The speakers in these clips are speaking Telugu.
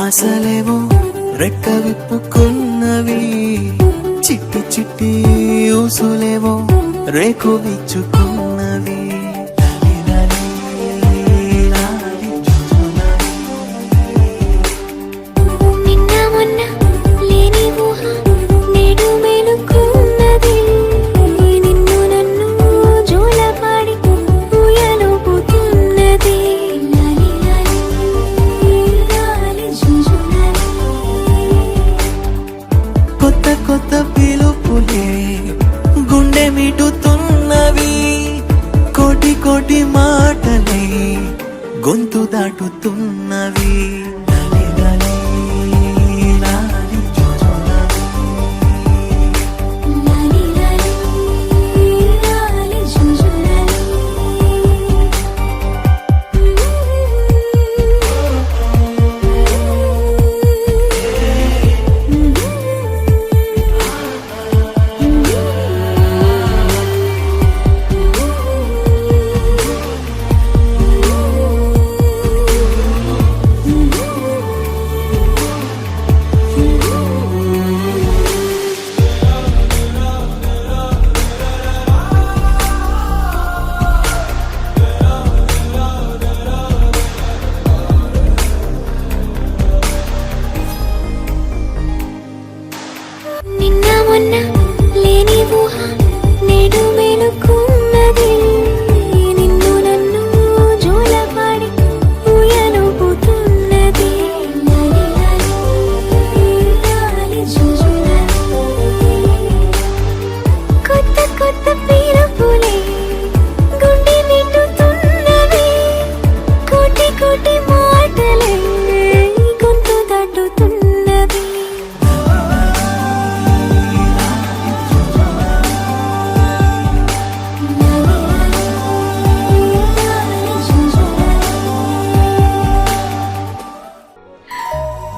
ఆశలేవో రెక్క విప్పుకున్నవి, చిట్టి చిట్టి ఊసులేవో రేకు విచ్చుకున్నవి. కొత్త పిలుపులే గుండె మిటుతున్నవి, కోటి కోటి మాటలే గొంతు దాటుతున్నవి.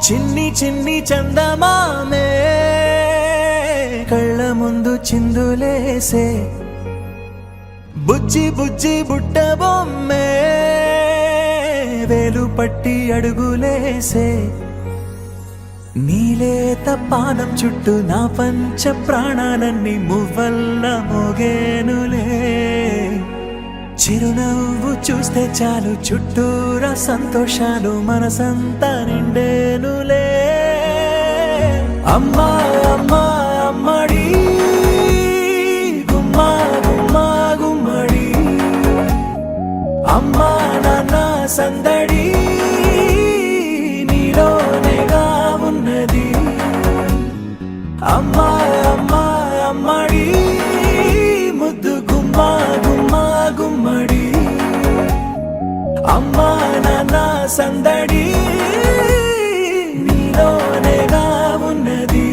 చిన్ని చిన్ని చందమామే కళ్ళ ముందు చిందులేసే, బుజ్జి బుజ్జి బుట్ట బొమ్మే వేలు పట్టి అడుగులేసే, నీలేత పానం చుట్టూ నా పంచ ప్రాణాలన్నీ మువ్వల్ల మోగేనులే. చిరునవ్వు చూస్తే చాలు చుట్టూరా సంతోషాలు మనసంతా నిండేనులే. అమ్మా అమ్మా అమ్మడి గుమ్మా గుమ్మా గుమ్మడి, అమ్మా నాన్న సందడి నీలోనేగా ఉన్నది. అమ్మా అమ్మా అమ్మడి ముద్దు గుమ్మా గుమ్మా గుమ్మడి, అమ్మా నాన్న సందడి నీలోనేగా ఉన్నది.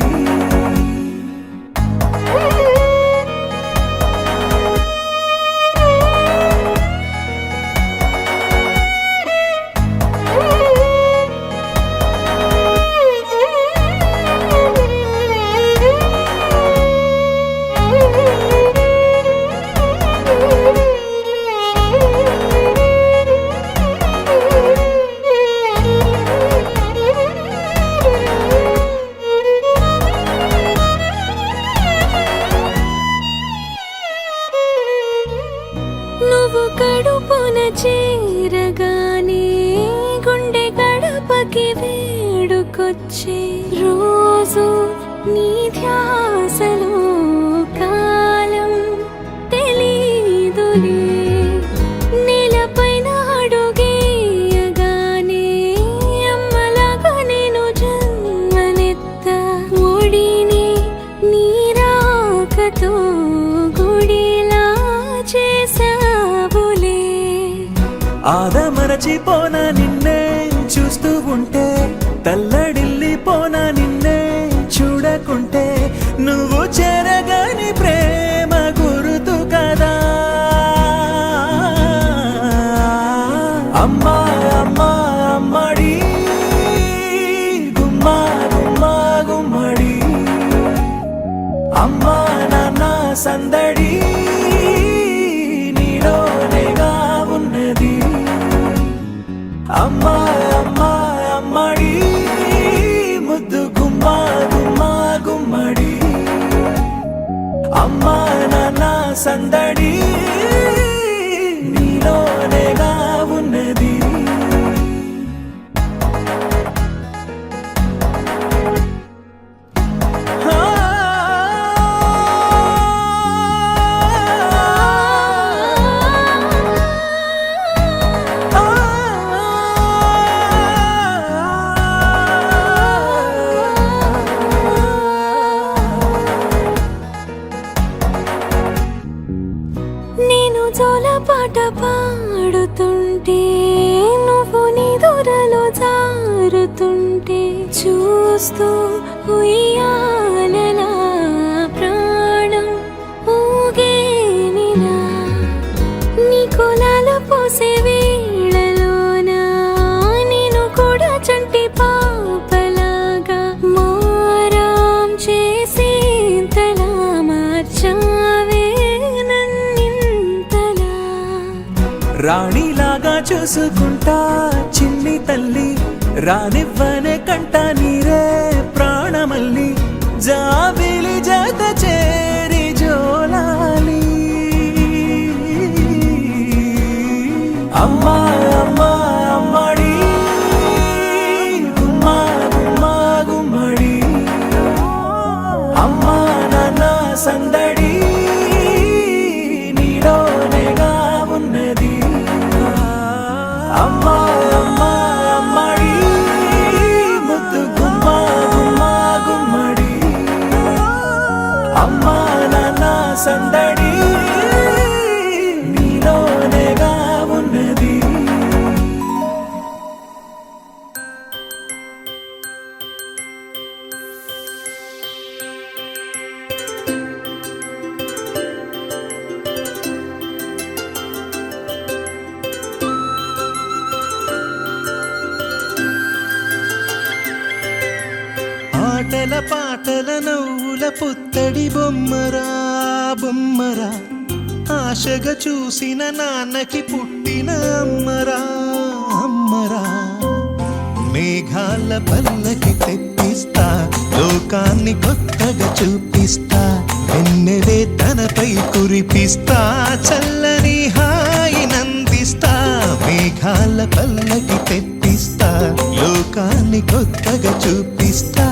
నువ్వు కడుపున చేరగానే గుండె గడపకి వేడుకొచ్చే, రోజు నీ ధ్యాసలో కాలం తెలీదులే. నేలపైన అడుగేయగానే అమ్మలాగా నేను జన్మనెత్త, ఒడిని నీ రాకతో గుడిలా చేసావులే. ఆదమరచిపోనా నిన్నే చూస్తూ ఉంటే, తల్లడిల్లిపోనా నిన్నే చూడకుంటే, నువ్వు చెరగని ప్రేమ గురుతు కదా. అమ్మా అమ్మా అమ్మడి గుమ్మా గుమ్మా గుమ్మడి, అమ్మా నాన్న సందడి నీలోనేగా ఉన్నది. అమ్మా అమ్మా అమ్మడి అమ్మా నాన్న సందడి నీలోనేగా ఉన్నది. నేను జోలపాట పాడుతుంటే నువ్వు నీ దూరలో జారుతుంటే చూస్తూ ఉయ్యాలలా ప్రాణం ఊగేనిలా నీ కులాల పోసే వేళలోనా నేను కూడా చంటి పాపలాగా మారాం చేసేంతలా మార్చావే రాణిలాగా చూసుకుంటా చిన్ని తల్లి, రానివ్వనే కంట నీరే ప్రాణమల్లి, జాబిలి జత చేరి జోలాలి. అమ్మా అమ్మా అమ్మడి గుమ్మా గుమ్మా గుమ్మడి, అమ్మా నాన్న సందడి నీలోనేగా ఉన్నది. అమ్మా అమ్మా అమ్మడి ముద్దు గుమ్మా గుమ్మా గుమ్మడి, అమ్మా నాన్న సందడి నీలోనేగా ఉన్నది. ఆటల పాటల నవ్వుల పుత్తడి బొమ్మరా బొమ్మరా, ఆశగా చూసిన నాన్నకి పుట్టిన అమ్మరా అమ్మరా. మేఘాల పల్లకి తెప్పిస్తా, లోకాన్ని కొత్తగా చూపిస్తా, వెన్నెలే తనపై కురిపిస్తా, చల్లని హాయి నందిస్తా. మేఘాల పల్లకి తెప్పిస్తా, లోకాన్ని కొత్తగా చూపిస్తా,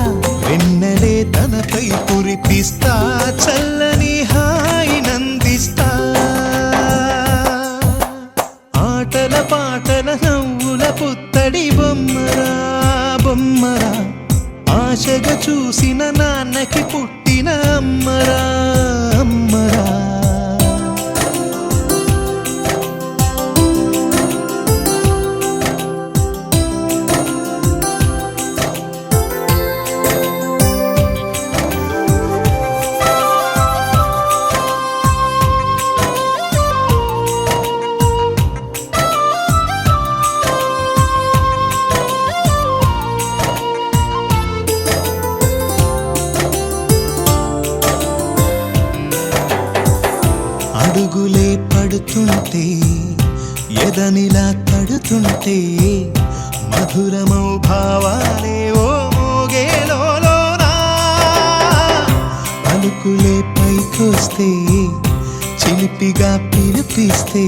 వెన్నెలే తనపై కురిపిస్తా, చల్లని హాయి నందిస్తా. ఆటల పాటల నవ్వుల పుత్తడి బొమ్మరా బొమ్మరా, ఆశగా చూసిన నాన్నకి పుట్టిన అమ్మరా అమ్మరా. అడుగులే పడుతుంటే ఎదనిలా తడుతుంటే, మధురమౌ భావాలే ఓ మోగేలోనా. పలుకులే పైకొస్తే చిలిపిగా పిలిపిస్తే,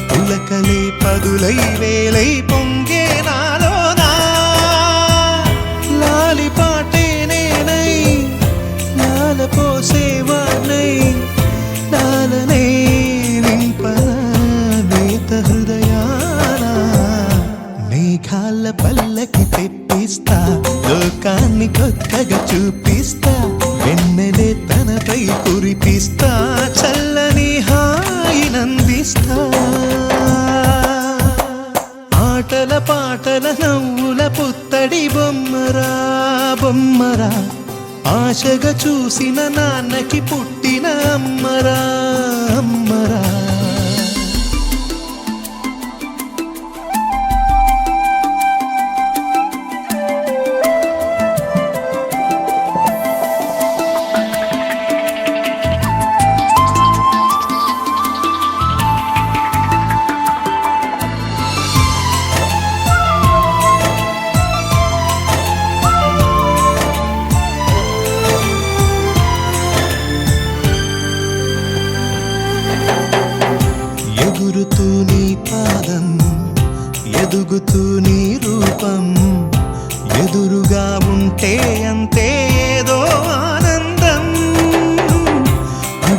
పులకలే పదులై వేలై పొంగే నాలోనా. లాలి పాటే నేనై లాల పోసేవాణ్ణై, లాలనే నింపనేత హృదయాన. మేఘాల పల్లకి తెప్పిస్తా, లోకాన్ని కొత్తగా చూపిస్తా, వెన్నెలే తనపై కురిపిస్తా, చల్లని హాయి నందిస్తా. ఆటల పాటల నవ్వుల పుత్తడి బొమ్మరా బొమ్మరా, ఆశగా చూసిన నాన్నకి పుట్టిన అమ్మరా అమ్మరా.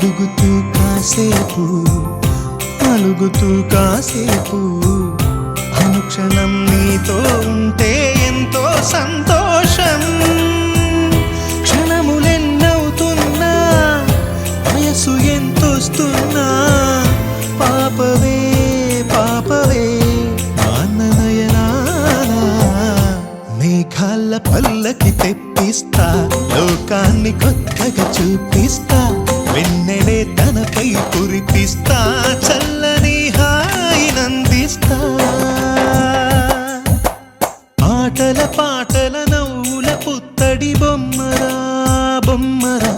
అలుగుతూ కాసేపు అలుగుతూ కాసేపు అనుక్షణం నీతో ఉంటే ఎంతో సంతోషం క్షణములెన్నవుతున్నా వయసు ఎంతొస్తున్నా పాపవే పాపవే నయనానా మేఘాల పల్లకి తెప్పిస్తా లోకాన్ని కొత్తగా చూపిస్తా వెన్నెలే తనపై కురిపిస్తా చల్లని హాయినందిస్తా ఆటల పాటల నవ్వుల పుత్తడి బొమ్మరా బొమ్మరా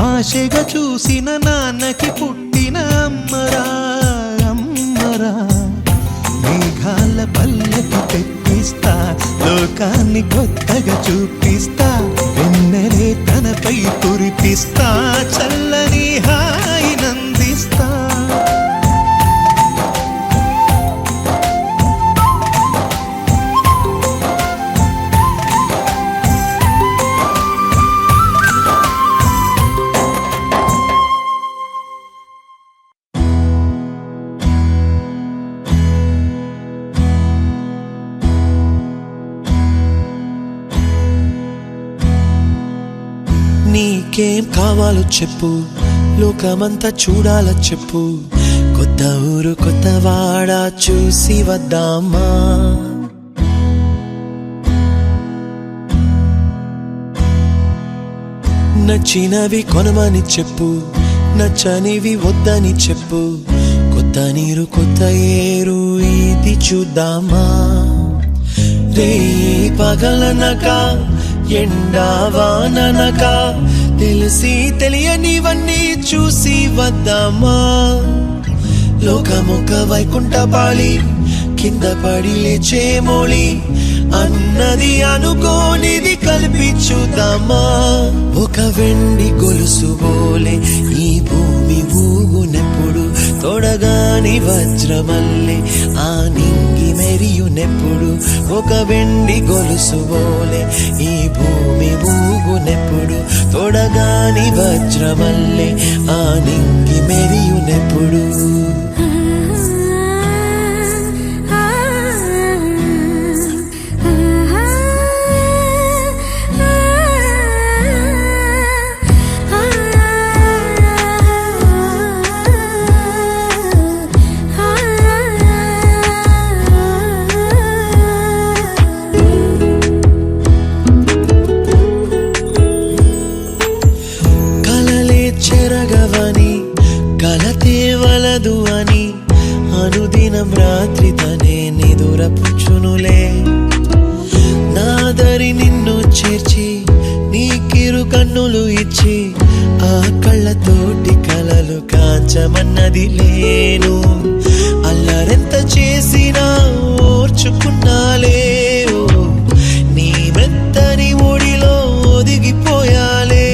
ఆశగా చూసిన నాన్నకి పుట్టిన అమ్మరా అమ్మరా మేఘాల పల్లకి తెప్పిస్తా లోకాన్ని కొత్తగా చూపిస్తా వెన్నెలే తనపై కురిపిస్తా చల్లని హాయినందిస్తా నీకేం కావాలో చెప్పు లోకమంతా చూడాల చెప్పు కొత్త ఊరు కొత్త వాడ చూసి వద్దామా నచ్చినవి కొనమని చెప్పు నచ్చనివి వద్దని చెప్పు కొత్త నీరు కొత్త ఏరు ఇది చూద్దామా రే పగలనక ఎండావాననక తెలిసి తెలియనివన్నీ చూసి వద్దామా లోకమొక వైకుంఠపాళి కింద పడి లేచే మోళి అన్నది అనుకోనిది కల్పించుదామా ఒక వెండి గొలుసు బోలే ఈ భూమి ఊగునెప్పుడు తొడగాని వజ్రమల్లే ఆ నింగి మెరియునెప్పుడు ఒక వెండి గొలుసు బోలే ఈ భూమి ఊగునెప్పుడు తొడగాని వజ్రమల్లే ఆ నింగి మెరియునెప్పుడు కలతేవలదు అని అనుదినం రాత్రి తనే నిదురపుచ్చునులే నాదరి నిన్ను చేర్చి నీకిరు కన్నులు ఇచ్చి ఆ కళ్ళతోటి కలలు కాంచమన్నది లేను అల్లరెంత చేసినా ఓర్చుకున్నాలే నీ మెత్తని ఒడిలో ఒదిగిపోయాలే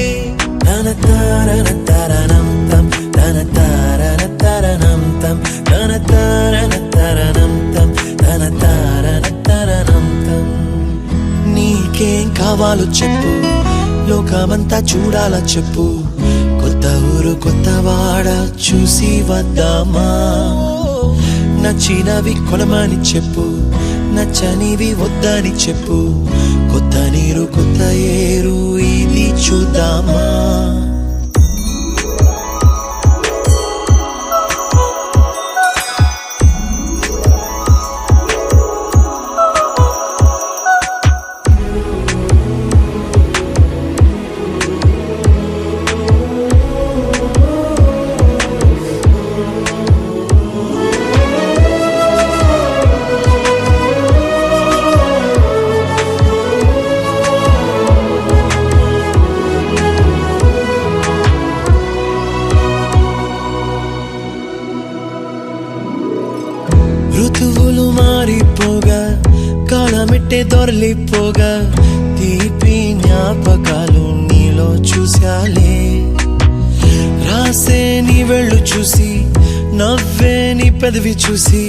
తన తారన తరణం తం తన తారన తరణం తం తన తారన తరణం తం తన తారన తరణం తం నీకేం కావాలో చెప్పు లోకమంతా చూడాల చెప్పు కొత్త ఊరు కొత్త వాడ చూసి వద్దామా నచ్చినవి కొనమని చెప్పు నచ్చనివి వద్దని చెప్పు కొత్త నీరు కొత్త ఏరు ఇది చూద్దామా ఋతువులు మారిపోగా కాలమెట్టే దొరలిపోగా తీపి జ్ఞాపకాలు నీలో చూశాలే రాసే నీ వెళ్ళు చూసి నవ్వే నీ పెదవి చూసి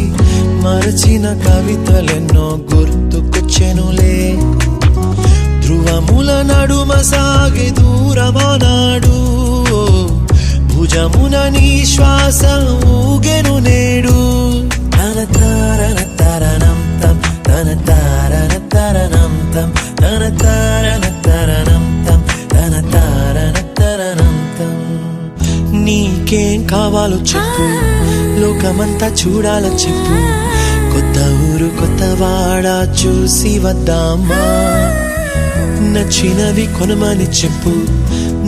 మరచిన కవితలెన్నో గుర్తుకొచ్చెనులే ధ్రువముల నడుమ సాగే దూరమానాడు భుజ నీ శ్వాస ఊగెను నేడు తన తారన తరణం తం తన తారన తరణం తం తన తారన తరణం తం తన తారన తరణం తం నీకేం కావాలో చెప్పు లోకమంతా చూడాలో చెప్పు కొత్త ఊరు కొత్త వాడ చూసి వద్దామా నచ్చినవి కొనమని చెప్పు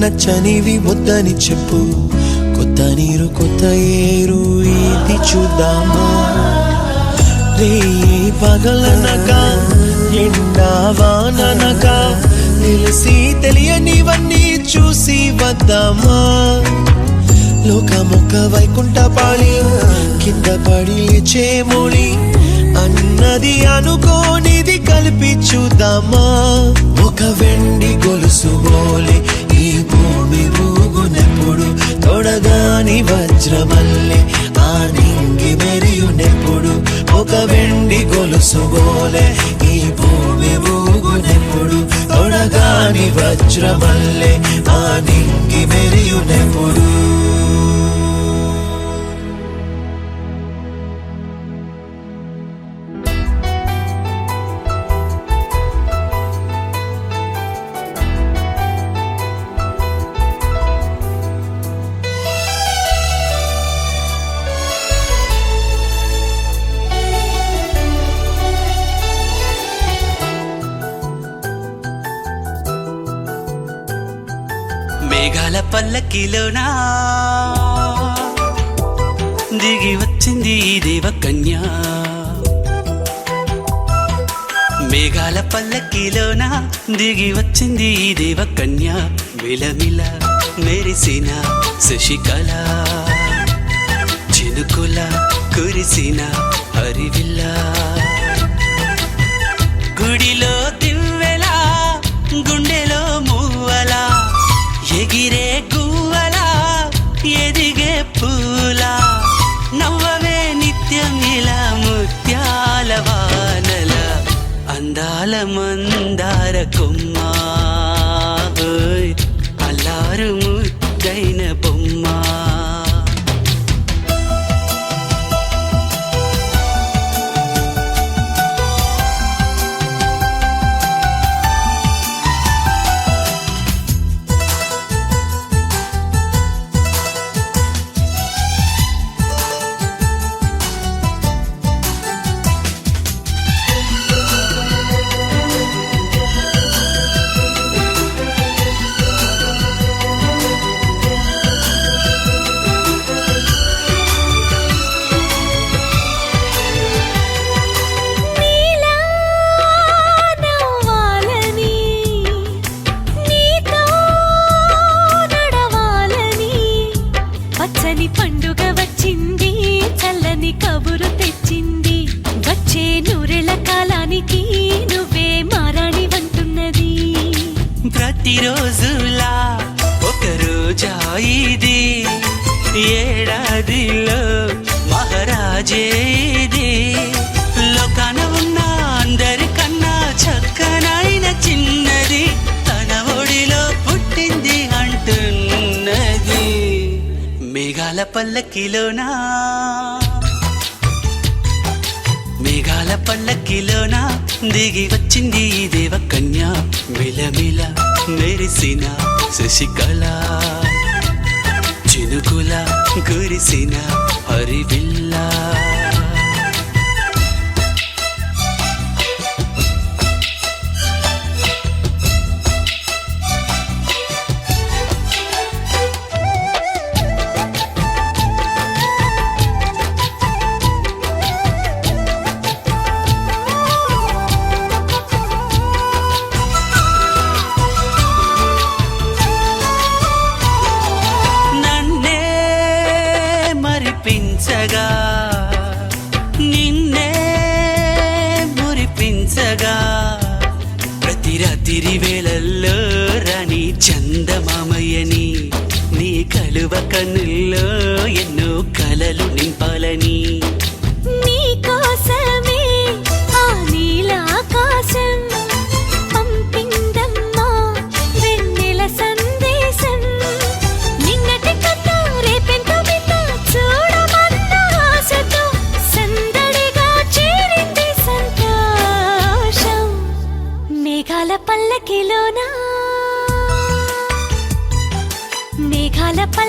నచ్చనివి వద్దని చెప్పు కొత్త నీరు కొత్త ఏరు ఇది చూద్దామా రే పగలనగా ఎండా వాననగా తెలిసి తెలియనివన్నీ చూసి వద్దామా లోకమొక్క వైకుంఠపాళి కింద పడి లేచే మోళి అన్నది అనుకోనిది కలిపి చూద్దామా ఒక వెండి గొలుసు బోలే ఈ భూమి ఊగునెప్పుడు తొడగాని వజ్రమల్లె ఆ నింగి మెరియునెప్పుడు ఒక వెండి గొలుసు బోలే ఈ భూమి ఊగునెప్పుడు తొడగాని వజ్రమల్లె ఆ నింగి మెరియునెప్పుడు మేఘాల పల్లకిలోనా దిగి వచ్చింది ఈ దేవకన్య మేఘాల పల్లకిలోనా దిగి వచ్చింది ఈ దేవకన్య మిలమిల మెరిసిన శశికళ చినుకుల కురిసిన హరివిల్ల గుడిలో దివ్వెలా గుండెలో మూవలా ఎగిరే గువ్వలా ఎదిగే పూలా నవ్వవే నిత్యం ఇలా ముత్యాల వానల అందాల మందార కొమ్మ అల్లారు ముద్దైన బొమ్మ పండుగ వచ్చింది చల్లని కబురు తెచ్చింది వచ్చే నూరెళ్ళ కాలానికి నువ్వే మారాణి వంటున్నది ప్రతిరోజులా ఒక రోజా ఇది ఏడాదిలో మహారాజే ఇది లోకాన ఉన్న అందరికన్నా చక్కనైన చిన్నది తన ఒడిలో పుట్టింది అంటున్నది మేఘాల పల్లకిలోనా మేఘాల పల్లకిలోనా దిగి వచ్చింది ఈ దేవకన్య మిలమిల మెరిసిన శశికళ చినుకుల కురిసిన హరివిల్ల మురిపించగా నిన్నే మురిపించగా ప్రతి రాత్రి వేళల్లో రాణి చందమామయ్యని నీ కలువ కన్నుల్లో ఎన్నో కలలు నింపాలని నీ కోసమే ఆ నీలాకాశం పంపిందమ్మా వెన్నెల సందేశం నిన్నటి కథ రేపెంతో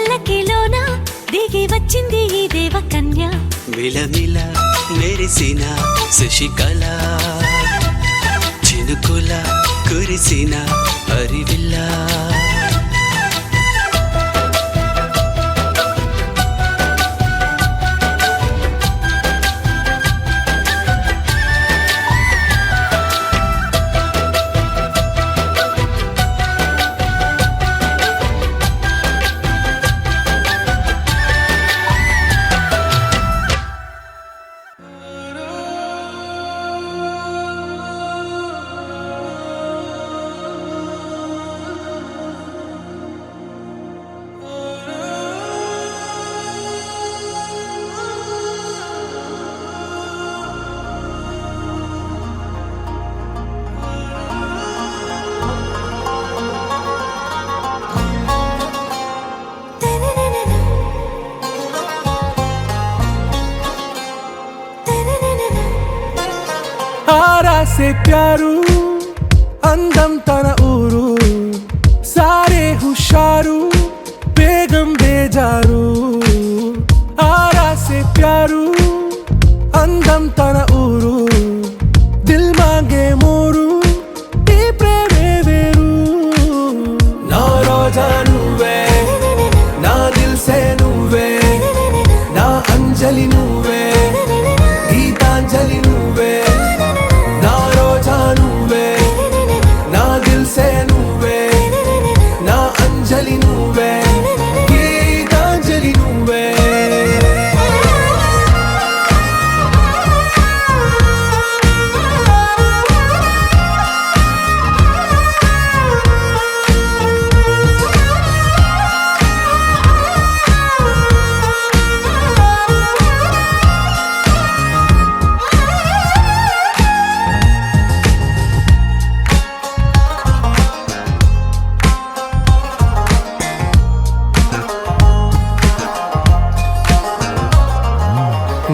పల్లకిలోన దిగి వచ్చింది ఈ దేవకన్య విలమిల మెరిసిన శశికళ చినుకుల కురిసిన హరివిల్లా आरा से प्यारू అందం తన ఊరు సారే హుషారు బేగం బేజారు ఆరా సే ప్యారు అందం తన ఊరు దిల్ మాంగే మోరు ఈ ప్రేమే వేరు నా రోజా నువ్వే నా దిల్ సే నువ్వే నా అంజలి నువ్వే గీతాంజలి నువ్వే నా రోజా నువ్వే నా దిల్ సే నువ్వే నా అంజలి నువ్వే గీతాంజలి నువ్వే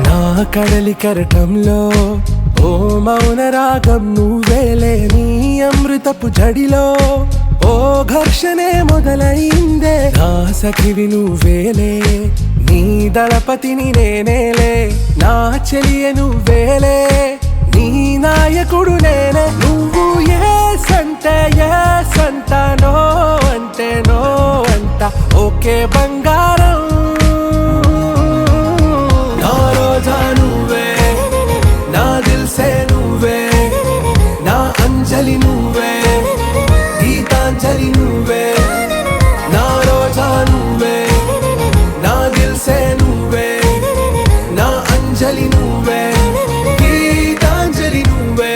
నా కడలి కరటంలో ఓ మౌన రాగం నువ్వేలే నీ అమృతపు జడిలో ఓ ఘర్షణే మొదలైందే నా సఖివి నువ్వేలే నీ దళపతిని నేనేలే నా చెలియ నువ్వేలే నీ నాయకుడు నేనే నువ్వు ఏ సంట నో అంటే నో అంట ఓకే బంగారం నా రోజా నువ్వే నా దిల్ సే నువ్వే నా అంజలి నువ్వే గీతాంజలి నువ్వే నా రోజా నువ్వే నా దిల్ సే నువ్వే నా అంజలి నువ్వే గీతాంజలి నువ్వే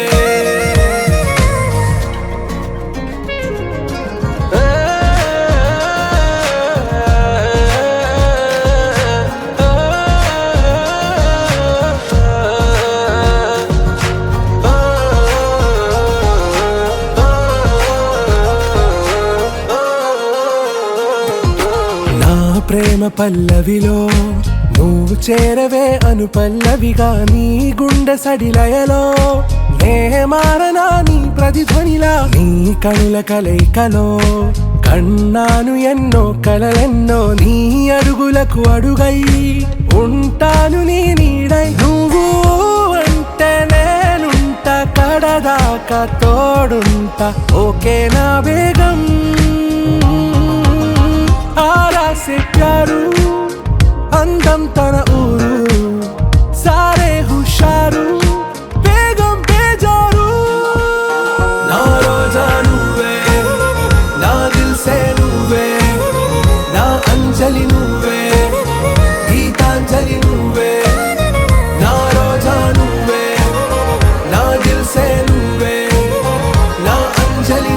ప్రేమ పల్లవిలో నువ్వు చేరవే అను పల్లవిగా నీ గుండె సడిలయలో నే మారనా నీ ప్రతిధ్వనిలా నీ కనుల కలయికలో కన్నాను ఎన్నో కలలెన్నో నీ అడుగులకు అడుగై ఉంటాను నీ నీడై నువ్వు అంటే నేనుంట కడదాకా తోడుంట ఓకే నా బేగం ఆరా సే ప్యారు అందం తన ఊరు సారే హుషారు బేగం బేజారు నా రోజా నువ్వే నా దిల్ సే నువ్వే నా అంజలి నువ్వే గీతాంజలి నువ్వే నా రోజా నువ్వే నా దిల్ సే నువ్వే నా అంజలి